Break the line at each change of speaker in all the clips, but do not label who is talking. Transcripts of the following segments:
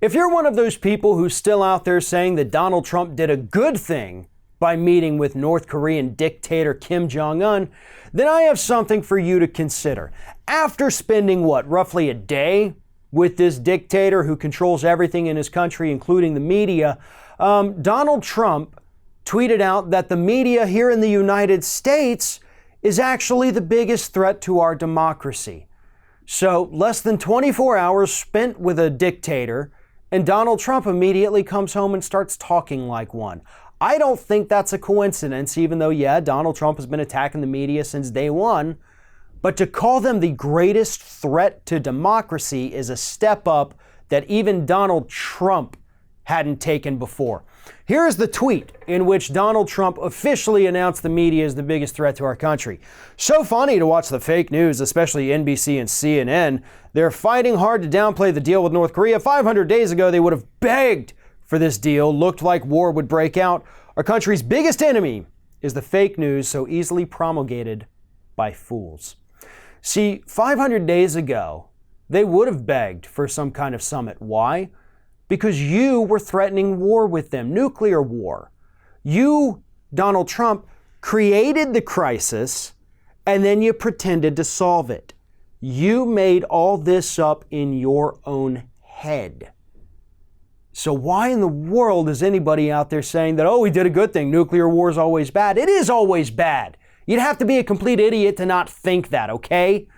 If you're one of those people who's still out there saying that Donald Trump did a good thing by meeting with North Korean dictator Kim Jong-un, then I have something for you to consider. After spending, roughly a day with this dictator who controls everything in his country, including the media, Donald Trump tweeted out that the media here in the United States is actually the biggest threat to our democracy. So less than 24 hours spent with a dictator, and Donald Trump immediately comes home and starts talking like one. I don't think that's a coincidence, even though, Donald Trump has been attacking the media since day one. But to call them the greatest threat to democracy is a step up that even Donald Trump hadn't taken before. Here's the tweet in which Donald Trump officially announced the media is the biggest threat to our country. So funny to watch the fake news, especially NBC and CNN. They're fighting hard to downplay the deal with North Korea. 500 days ago, they would have begged for this deal. Looked like war would break out. Our country's biggest enemy is the fake news so easily promulgated by fools. See, 500 days ago, they would have begged for some kind of summit. Why? Because you were threatening war with them, nuclear war. You, Donald Trump, created the crisis and then you pretended to solve it. You made all this up in your own head. So why in the world is anybody out there saying that, we did a good thing, nuclear war is always bad? It is always bad. You'd have to be a complete idiot to not think that, okay?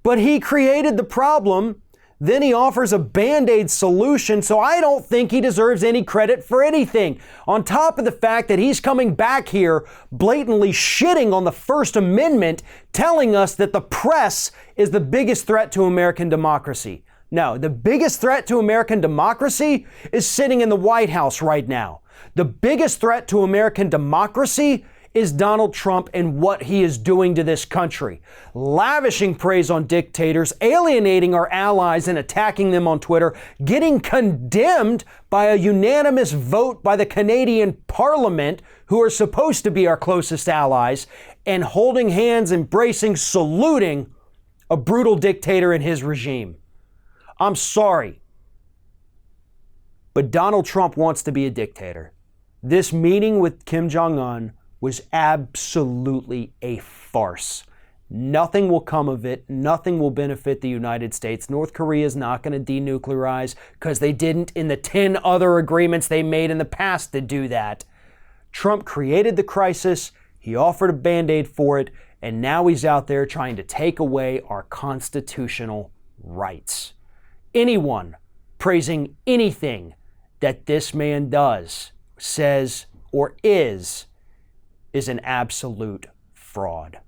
But he created the problem. Then he offers a Band-Aid solution, so I don't think he deserves any credit for anything. On top of the fact that he's coming back here blatantly shitting on the First Amendment, telling us that the press is the biggest threat to American democracy. No, the biggest threat to American democracy is sitting in the White House right now. The biggest threat to American democracy is Donald Trump and what he is doing to this country. Lavishing praise on dictators, alienating our allies and attacking them on Twitter, getting condemned by a unanimous vote by the Canadian Parliament, who are supposed to be our closest allies, and holding hands, embracing, saluting a brutal dictator and his regime. I'm sorry, but Donald Trump wants to be a dictator. This meeting with Kim Jong-un was absolutely a farce. Nothing will come of it. Nothing will benefit the United States. North Korea is not going to denuclearize because they didn't in the 10 other agreements they made in the past to do that. Trump created the crisis. He offered a Band-Aid for it. And now he's out there trying to take away our constitutional rights. Anyone praising anything that this man does, says, or is an absolute fraud.